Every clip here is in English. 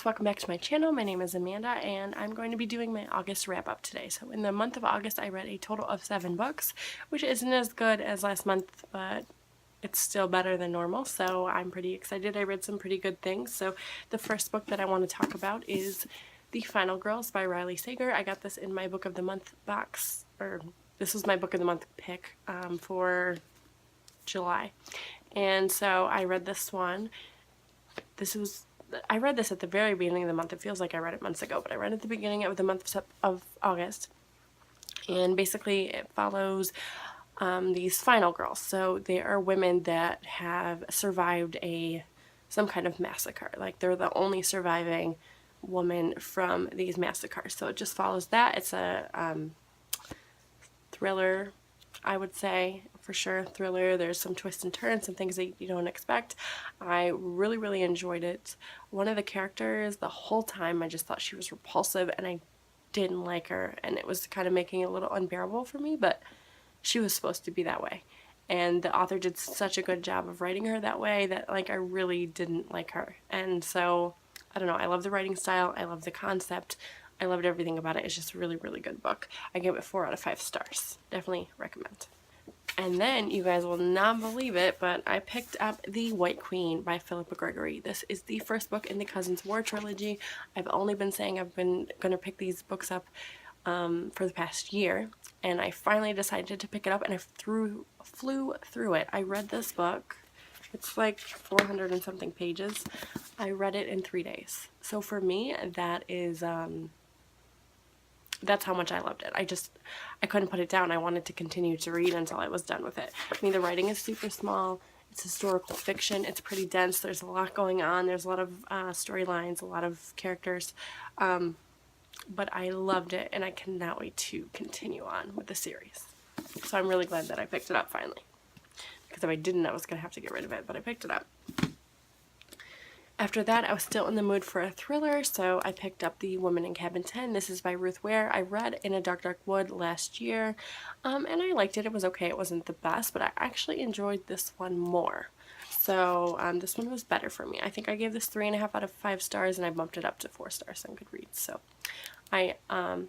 welcome back to my channel. My name is Amanda and I'm going to be doing my August wrap up today. So in the month of August I read a total of 7 books, which isn't as good as last month, but it's still better than normal, so I'm pretty excited. I read some pretty good things. So the first book that I want to talk about is The Final Girls by Riley Sager. I got this in my book of the month box, or this was my book of the month pick for July. And so I read this one. I read this at the very beginning of the month. It feels like I read it months ago, but I read it at the beginning of the month of August. And basically it follows these final girls. So they are women that have survived some kind of massacre. Like they're the only surviving woman from these massacres. So it just follows that. It's a thriller, I would say, for sure. Thriller. There's some twists and turns, some things that you don't expect. I really, really enjoyed it. One of the characters, the whole time, I just thought she was repulsive and I didn't like her, and it was kind of making it a little unbearable for me, but she was supposed to be that way. And the author did such a good job of writing her that way that, like, I really didn't like her. And so, I don't know, I love the writing style, I love the concept, I loved everything about it. It's just a really, really good book. I gave it 4 out of 5 stars. Definitely recommend. And then, you guys will not believe it, but I picked up The White Queen by Philippa Gregory. This is the first book in the Cousins War trilogy. I've only been saying I've been going to pick these books up for the past year, and I finally decided to pick it up, and I flew through it. I read this book. It's like 400 and something pages. I read it in 3 days. So for me, that is that's how much I loved it. I couldn't put it down. I wanted to continue to read until I was done with it. I mean, the writing is super small. It's historical fiction. It's pretty dense. There's a lot going on. There's a lot of storylines, a lot of characters. But I loved it, and I cannot wait to continue on with the series. So I'm really glad that I picked it up finally. Because if I didn't, I was going to have to get rid of it, but I picked it up. After that, I was still in the mood for a thriller, so I picked up The Woman in Cabin 10. This is by Ruth Ware. I read In a Dark, Dark Wood last year, and I liked it. It was okay. It wasn't the best, but I actually enjoyed this one more. So this one was better for me. I think I gave this 3.5 out of 5 stars, and I bumped it up to 4 stars on Goodreads. So I don't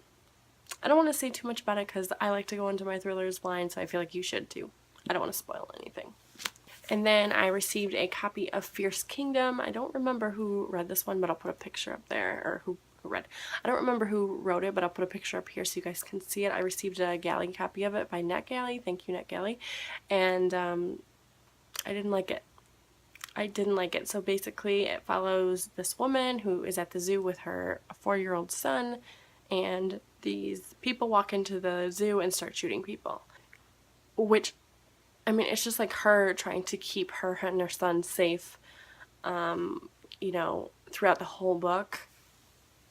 want to say too much about it because I like to go into my thrillers blind, so I feel like you should too. I don't want to spoil anything. And then I received a copy of Fierce Kingdom. I don't remember who read this one, but I'll put a picture up there, or who read. I don't remember who wrote it, but I'll put a picture up here so you guys can see it. I received a Galley copy of it by NetGalley. Thank you, NetGalley. And I didn't like it. I didn't like it. So basically it follows this woman who is at the zoo with her 4-year-old son, and these people walk into the zoo and start shooting people. Which, I mean, it's just like her trying to keep her and her son safe, you know, throughout the whole book.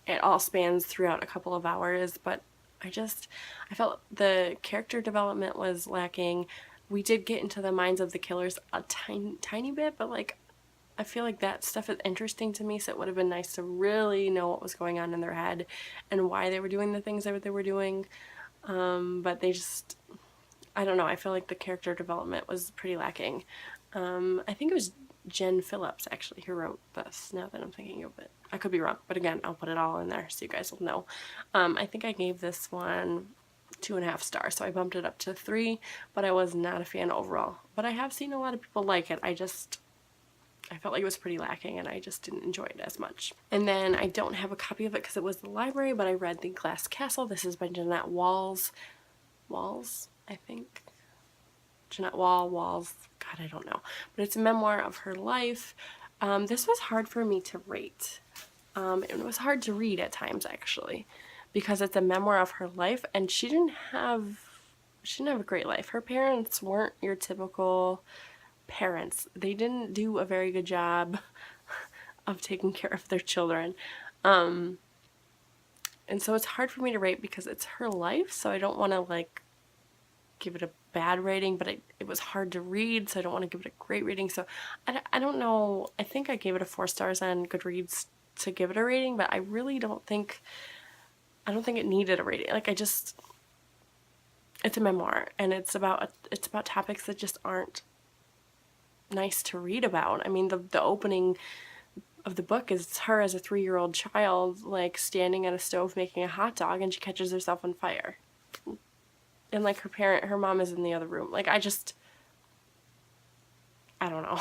It all spans throughout a couple of hours, but I felt the character development was lacking. We did get into the minds of the killers a tiny bit, but like, I feel like that stuff is interesting to me, so it would have been nice to really know what was going on in their head and why they were doing the things that they were doing. But they just, I don't know, I feel like the character development was pretty lacking. I think it was Jen Phillips, actually, who wrote this, now that I'm thinking of it. I could be wrong, but again, I'll put it all in there so you guys will know. I think I gave this one 2.5 stars, so I bumped it up to 3, but I was not a fan overall. But I have seen a lot of people like it. I felt like it was pretty lacking, and I just didn't enjoy it as much. And then I don't have a copy of it because it was the library, but I read The Glass Castle. This is by Jeanette Walls, I think. Jeanette Walls, God, I don't know. But it's a memoir of her life. This was hard for me to rate. It was hard to read at times, actually, because it's a memoir of her life, and she didn't have a great life. Her parents weren't your typical parents. They didn't do a very good job of taking care of their children. And so it's hard for me to rate because it's her life, so I don't want to like give it a bad rating, but it was hard to read, so I don't want to give it a great rating. So I don't know. I think I gave it a 4 stars on Goodreads to give it a rating, but I really don't think it needed a rating. Like, it's a memoir, and it's about topics that just aren't nice to read about. I mean, the opening of the book is her as a 3-year-old child, like standing at a stove making a hot dog, and she catches herself on fire. And like her mom is in the other room. Like I don't know.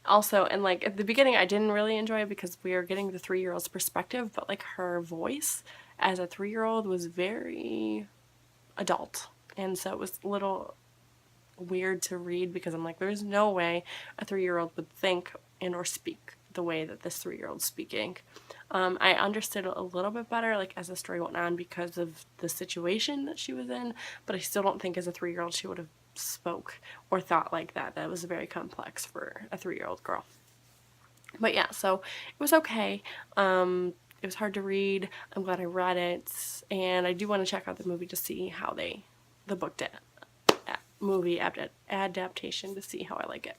Also, and like at the beginning I didn't really enjoy it because we were getting the 3-year-old's perspective, but like her voice as a 3-year-old was very adult. And so it was a little weird to read because I'm like, there's no way a 3-year-old would think and or speak the way that this 3-year-old's speaking. I understood it a little bit better like as the story went on because of the situation that she was in, but I still don't think as a 3-year-old she would have spoke or thought like that. That was very complex for a 3-year-old girl. But yeah, so it was okay. It was hard to read. I'm glad I read it, and I do want to check out the movie to see how the book did. Movie adaptation to see how I like it.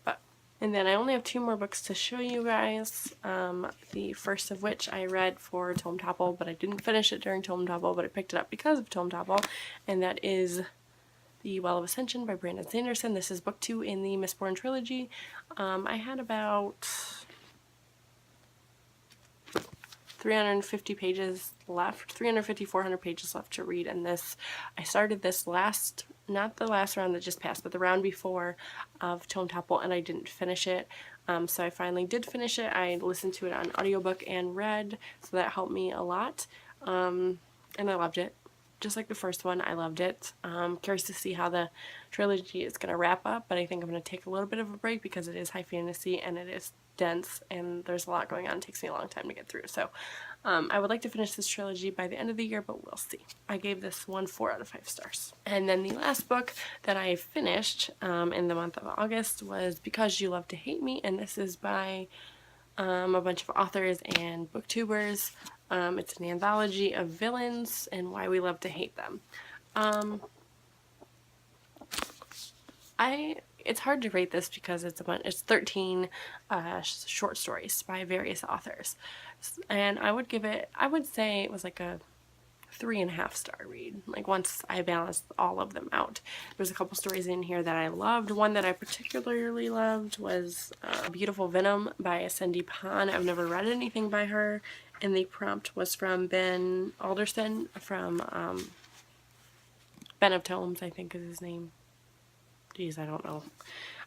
And then I only have 2 more books to show you guys. The first of which I read for Tome Topple, but I didn't finish it during Tome Topple, but I picked it up because of Tome Topple, and that is The Well of Ascension by Brandon Sanderson. This is book 2 in the Mistborn trilogy. I had about 350 pages left, 350, 400 pages left to read, and I started this not the last round that just passed, but the round before of Tome Topple, and I didn't finish it. So I finally did finish it. I listened to it on audiobook and read, so that helped me a lot, and I loved it. Just like the first one, I loved it. Curious to see how the trilogy is going to wrap up, but I think I'm going to take a little bit of a break because it is high fantasy and it is dense and there's a lot going on. It takes me a long time to get through. So I would like to finish this trilogy by the end of the year, but we'll see. I gave this one 4 out of 5 stars. And then the last book that I finished in the month of August was Because You Love to Hate Me, and this is by a bunch of authors and booktubers. It's an anthology of villains and why we love to hate them. It's hard to rate this because it's 13 short stories by various authors, and I would say it was like a 3.5 star read. Like once I balanced all of them out, there's a couple stories in here that I loved. One that I particularly loved was Beautiful Venom by Cindy Pon. I've never read anything by her, and the prompt was from Ben Alderson from Ben of Tomes, I think is his name. Geez, I don't know.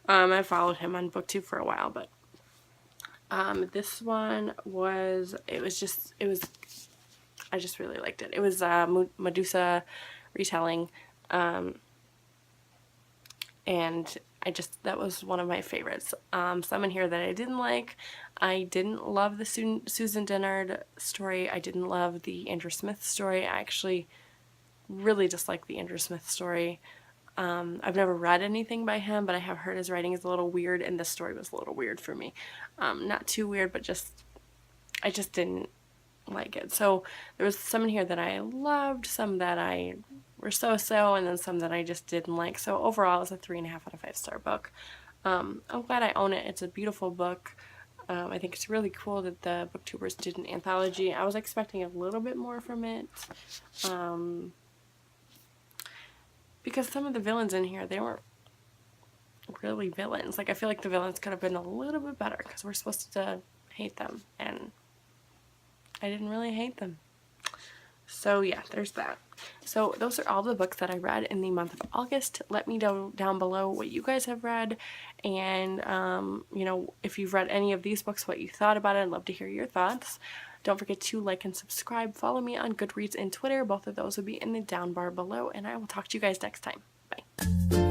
I followed him on BookTube for a while, but this one I just really liked it. It was Medusa retelling, and that was one of my favorites. Some in here that I didn't like. I didn't love the Susan Dennard story. I didn't love the Andrew Smith story. I actually really dislike the Andrew Smith story. I've never read anything by him, but I have heard his writing is a little weird, and this story was a little weird for me. Not too weird, but I just didn't like it. So there was some in here that I loved, some that I were so-so, and then some that I just didn't like. So overall, it was a 3.5 out of 5 star book. I'm glad I own it. It's a beautiful book. I think it's really cool that the booktubers did an anthology. I was expecting a little bit more from it. Because some of the villains in here, they weren't really villains. Like, I feel like the villains could have been a little bit better because we're supposed to hate them, and I didn't really hate them. So yeah, there's that. So those are all the books that I read in the month of August. Let me know down below what you guys have read, and you know, if you've read any of these books, what you thought about it. I'd love to hear your thoughts. Don't forget to like and subscribe. Follow me on Goodreads and Twitter. Both of those will be in the down bar below, and I will talk to you guys next time. Bye.